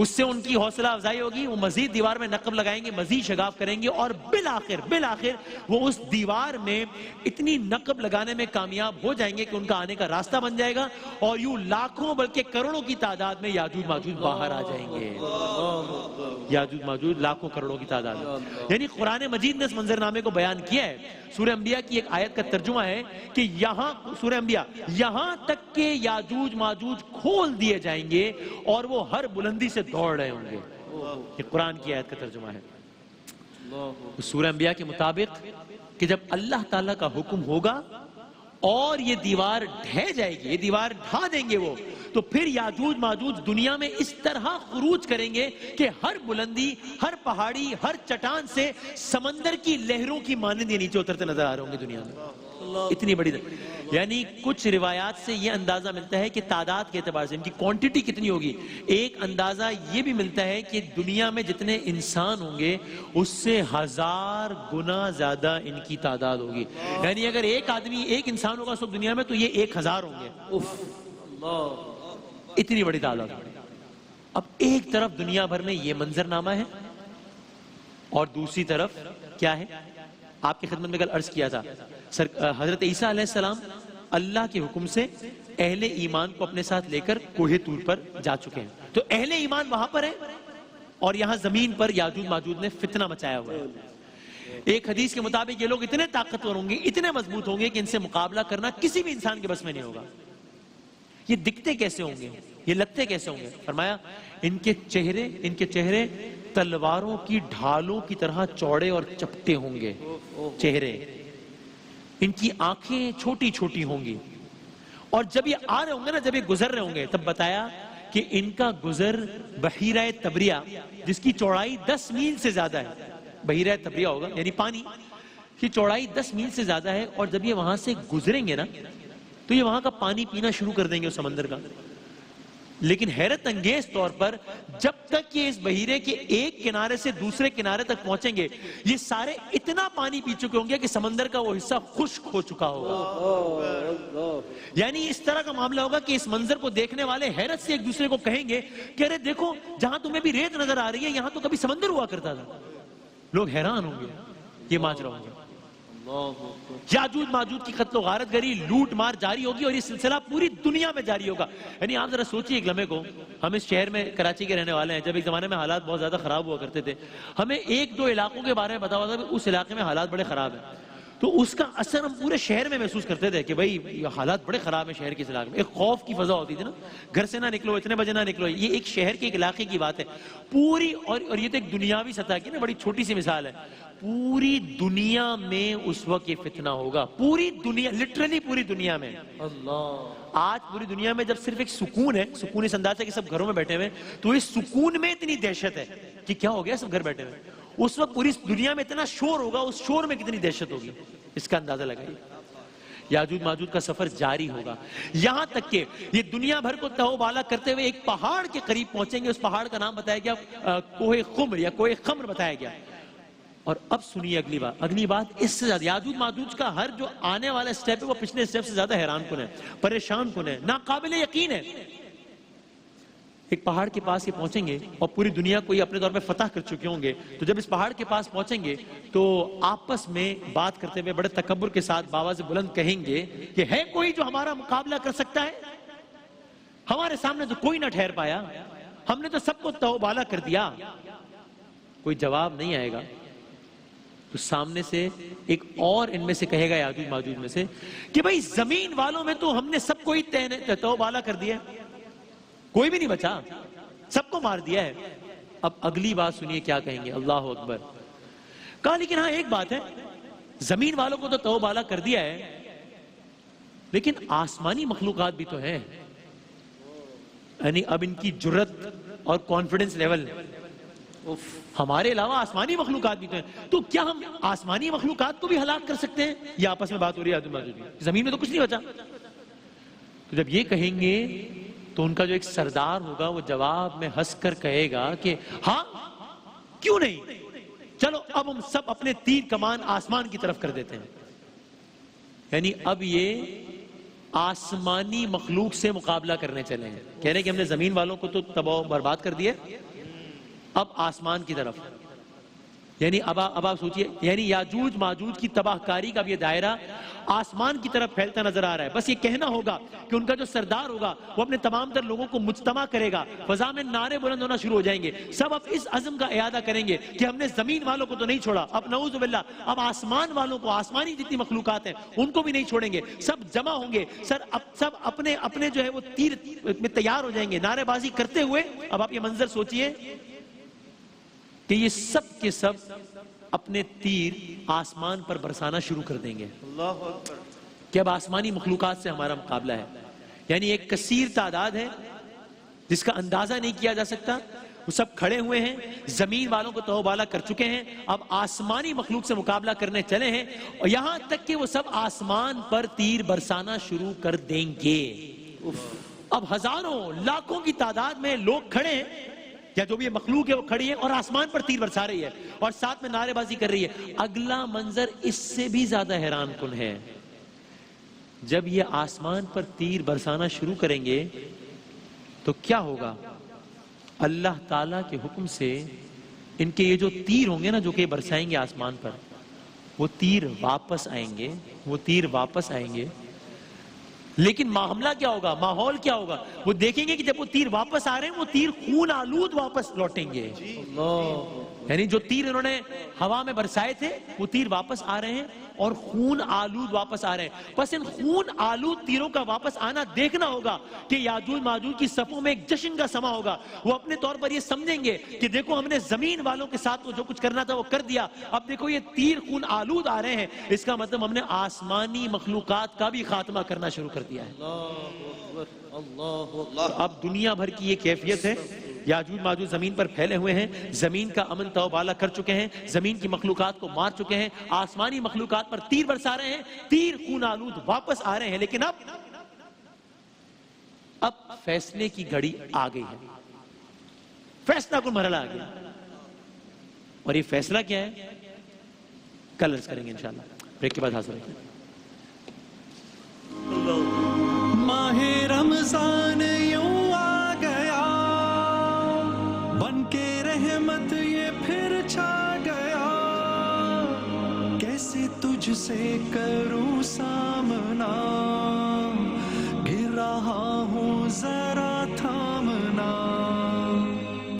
اس سے ان کی حوصلہ افزائی ہوگی، وہ مزید دیوار میں نقب لگائیں گے، مزید شگاف کریں گے، اور بالآخر وہ اس دیوار میں اتنی نقب لگانے میں کامیاب ہو جائیں گے کہ ان کا آنے کا راستہ بن جائے گا، اور یوں لاکھوں بلکہ کروڑوں کی تعداد میں یاجوج ماجوج باہر آ جائیں گے. یاجوج ماجوج لاکھوں کروڑوں کی تعداد میں. یعنی قرآن مجید نے اس منظر نامے کو بیان کیا ہے. سورہ انبیاء کی ایک آیت کا ترجمہ ہے کہ یہاں سورہ انبیاء یہاں تک کہ یاجوج ماجوج کھول دیے جائیں گے اور وہ ہر بلندی سے دوڑ رہے ہوں گے. یہ قرآن کی آیت کا ترجمہ ہے. سورہ انبیاء کے مطابق کہ جب اللہ تعالیٰ کا حکم ہوگا اور یہ دیوار ڈھہ جائے گی، یہ دیوار ڈھا دیں گے وہ، تو پھر یاجوج ماجوج دنیا میں اس طرح خروج کریں گے کہ ہر بلندی، ہر پہاڑی، ہر چٹان سے سمندر کی لہروں کی مانند یہ نیچے اترتے نظر آ رہے ہوں گے دنیا میں. اتنی بڑی یعنی کچھ روایات سے یہ اندازہ ملتا ہے کہ تعداد کے اعتبار سے ان کی کوانٹٹی کتنی ہوگی. ایک اندازہ یہ بھی ملتا ہے کہ دنیا میں جتنے انسان ہوں گے اس سے 1000 گنا زیادہ ان کی تعداد ہوگی. یعنی اگر ایک آدمی، ایک انسان ہوگا سب دنیا میں تو یہ 1000 ہوں گے. اتنی بڑی تعداد. اب ایک طرف دنیا بھر میں یہ منظر نامہ ہے اور دوسری طرف کیا ہے؟ آپ کی خدمت میں کل عرض کیا تھا حضرت عیسیٰ علیہ السلام اللہ کے حکم سے اہل ایمان کو اپنے ساتھ لے کر کوہ طور پر جا چکے ہیں. تو اہل ایمان وہاں پر ہے اور یہاں زمین پر یاجوج ماجوج نے فتنہ مچایا ہوا ہے. ایک حدیث کے مطابق یہ لوگ اتنے طاقتور ہوں گے، اتنے مضبوط ہوں گے کہ ان سے مقابلہ کرنا کسی بھی انسان کے بس میں نہیں ہوگا. یہ دکھتے کیسے ہوں گے؟ یہ لگتے کیسے ہوں گے؟ فرمایا ان کے چہرے تلواروں کی ڈھالوں کی طرح چوڑے اور چپٹے ہوں گے چہرے. ان کی آنکھیں چھوٹی چھوٹی ہوں گی، اور جب یہ آ رہے ہوں گے نا، جب یہ گزر رہے ہوں گے، تب بتایا کہ ان کا گزر بحیرہ تبریہ جس کی چوڑائی 10 میل سے زیادہ ہے. بحیرہ تبریہ ہوگا یعنی پانی کی چوڑائی 10 میل سے زیادہ ہے، اور جب یہ وہاں سے گزریں گے نا تو یہ وہاں کا پانی پینا شروع کر دیں گے اس سمندر کا. لیکن حیرت انگیز طور پر جب تک یہ اس بحیرے کے ایک کنارے سے دوسرے کنارے تک پہنچیں گے یہ سارے اتنا پانی پی چکے ہوں گے کہ سمندر کا وہ حصہ خشک ہو چکا ہوگا. یعنی اس طرح کا معاملہ ہوگا کہ اس منظر کو دیکھنے والے حیرت سے ایک دوسرے کو کہیں گے کہ ارے دیکھو جہاں تمہیں بھی ریت نظر آ رہی ہے یہاں تو کبھی سمندر ہوا کرتا تھا. لوگ حیران ہوں گے یہ ماجرا ہوں گے. یاجوج ماجوج کی قتل و غارت گری، لوٹ مار جاری ہوگی اور یہ سلسلہ پوری دنیا میں جاری ہوگا. یعنی آپ ذرا سوچئے ایک لمحے کو، ہم اس شہر میں کراچی کے رہنے والے ہیں. جب ایک زمانے میں حالات بہت زیادہ خراب ہوا کرتے تھے، ہمیں 1-2 علاقوں کے بارے میں بتا ہوا تھا کہ اس علاقے میں حالات بڑے خراب ہیں، تو اس کا اثر ہم پورے شہر میں محسوس کرتے تھے کہ بھائی یہ حالات بڑے خراب ہیں شہر کے اس علاقے میں. ایک خوف کی فضا ہوتی تھی نا، گھر سے نہ نکلو، اتنے بجے نہ نکلو. یہ ایک شہر کے ایک علاقے کی بات ہے پوری. اور یہ تو ایک دنیاوی سطح کی نا بڑی چھوٹی سی مثال ہے. پوری دنیا میں اس وقت یہ فتنہ ہوگا. پوری دنیا، لٹرلی پوری دنیا میں. آج پوری دنیا میں جب صرف ایک سکون ہے، سکون اس انداز ہے کہ سب گھروں میں بیٹھے ہوئے، تو اس سکون میں اتنی دہشت ہے کہ کیا ہو گیا سب گھر بیٹھے ہوئے. اس وقت پوری دنیا میں اتنا شور ہوگا، اس شور میں کتنی دہشت ہوگی اس کا اندازہ لگائیے. یاجوج ماجوج کا سفر جاری ہوگا یہاں تک کہ یہ دنیا بھر کو تہو بالا کرتے ہوئے ایک پہاڑ کے قریب پہنچیں گے. اس پہاڑ کا نام بتایا گیا کوہ خمر یا کوہ خمر بتایا گیا. اور اب سنیے اگلی بات اس سے زیادہ یاجوج ماجوج کا ہر جو آنے والا سٹیپ ہے وہ پچھلے سٹیپ سے زیادہ حیران کن ہے، پریشان کن ہے، ناقابل یقین ہے. ایک پہاڑ کے پاس یہ پہنچیں گے اور پوری دنیا کو یہ اپنے طور پہ فتح کر چکے ہوں گے. تو جب اس پہاڑ کے پاس پہنچیں گے تو آپس میں بات کرتے ہوئے بڑے تکبر کے ساتھ باواز بلند کہیں گے کہ ہے کوئی جو ہمارا مقابلہ کر سکتا ہے؟ ہمارے سامنے تو کوئی نہ ٹھہر پایا، ہم نے تو سب کو تہو بالا کر دیا. کوئی جواب نہیں آئے گا. تو سامنے سے ایک اور ان میں سے کہے گا یاجوج ماجوج میں سے کہ بھئی زمین والوں میں تو ہم نے سب کو ہی تہو بالا کر دیا، کوئی بھی نہیں بچا، سب کو مار دیا ہے. اب اگلی بات سنیے کیا کہیں گے. اللہ اکبر. کہا لیکن ہاں ایک بات ہے، زمین والوں کو تو تہو بالا کر دیا ہے لیکن آسمانی مخلوقات بھی تو ہیں. یعنی اب ان کی جرت اور کانفیڈنس لیول، ہمارے علاوہ آسمانی مخلوقات بھی تو ہیں، تو کیا ہم آسمانی مخلوقات کو بھی ہلاک کر سکتے ہیں؟ یہ آپس میں بات ہو رہی ہے. زمین میں تو کچھ نہیں بچا. تو جب یہ کہیں گے تو ان کا جو ایک سردار ہوگا وہ جواب میں ہنس کر کہے گا کہ ہاں کیوں نہیں، چلو اب ہم سب اپنے تیر کمان آسمان کی طرف کر دیتے ہیں. یعنی اب یہ آسمانی مخلوق سے مقابلہ کرنے چلے ہیں. کہہ رہے ہیں کہ ہم نے زمین والوں کو تو تباہ و برباد کر دیا، اب آسمان کی طرف. یعنی اب آپ سوچئے، یعنی یاجوج ماجوج کی تباہ کاری کا بھی یہ دائرہ آسمان کی طرف پھیلتا نظر آ رہا ہے. بس یہ کہنا ہوگا کہ ان کا جو سردار ہوگا وہ اپنے تمام تر لوگوں کو مجتمع کرے گا، فضا میں نعرے بلند ہونا شروع ہو جائیں گے. سب اب اس عزم کا اعادہ کریں گے کہ ہم نے زمین والوں کو تو نہیں چھوڑا، اب نعوذ باللہ اب آسمان والوں کو، آسمانی جتنی مخلوقات ہیں ان کو بھی نہیں چھوڑیں گے. سب جمع ہوں گے، سب اپنے اپنے جو ہے وہ تیر میں تیار ہو جائیں گے نعرے بازی کرتے ہوئے. اب آپ یہ منظر سوچئے کہ یہ سب کے سب اپنے تیر آسمان پر برسانا شروع کر دیں گے. اللہ اکبر. کہ اب آسمانی مخلوقات سے ہمارا مقابلہ ہے. یعنی ایک کثیر تعداد ہے جس کا اندازہ نہیں کیا جا سکتا. وہ سب کھڑے ہوئے ہیں، زمین والوں کو تو بالا کر چکے ہیں، اب آسمانی مخلوق سے مقابلہ کرنے چلے ہیں، اور یہاں تک کہ وہ سب آسمان پر تیر برسانا شروع کر دیں گے. اب ہزاروں لاکھوں کی تعداد میں لوگ کھڑے ہیں، یا جو بھی یہ مخلوق ہے وہ کھڑی ہے اور آسمان پر تیر برسا رہی ہے اور ساتھ میں نعرے بازی کر رہی ہے. اگلا منظر اس سے بھی زیادہ حیران کن ہے. جب یہ آسمان پر تیر برسانا شروع کریں گے تو کیا ہوگا؟ اللہ تعالیٰ کے حکم سے ان کے یہ جو تیر ہوں گے نا جو کہ برسائیں گے آسمان پر، وہ تیر واپس آئیں گے. لیکن معاملہ کیا ہوگا، ماحول کیا ہوگا؟ وہ دیکھیں گے کہ جب وہ تیر واپس آ رہے ہیں وہ تیر خون آلود واپس لوٹیں گے. یعنی جو تیر انہوں نے ہوا میں برسائے تھے وہ تیر واپس آ رہے ہیں اور خون آلود واپس آ رہے ہیں. پس ان خون آلود تیروں کا واپس آنا دیکھنا ہوگا کہ یاجوج ماجوج کی صفوں میں ایک جشن کا سما ہوگا. وہ اپنے طور پر یہ سمجھیں گے کہ دیکھو ہم نے زمین والوں کے ساتھ جو کچھ کرنا تھا وہ کر دیا، اب دیکھو یہ تیر خون آلود آ رہے ہیں، اس کا مطلب ہم نے آسمانی مخلوقات کا بھی خاتمہ کرنا شروع کر دیا ہے. اب دنیا بھر کی یہ کیفیت ہے. یاجوج ماجوج زمین پر پھیلے ہوئے ہیں، زمین کا امن توبالا کر چکے ہیں، زمین کی مخلوقات کو مار چکے ہیں، آسمانی مخلوقات پر تیر برسا رہے ہیں، تیر خون آلود واپس آ رہے ہیں. لیکن اب فیصلے کی گھڑی آ گئی ہے، فیصلہ کو مرحلہ آ گیا. اور یہ فیصلہ کیا ہے کل عرض کریں گے انشاءاللہ. بریک کے بعد حاصل ہے. ماہ رمضان یوں آ گیا، بن کے رحمت یہ پھر چھا گیا، کیسے تجھ سے کروں سا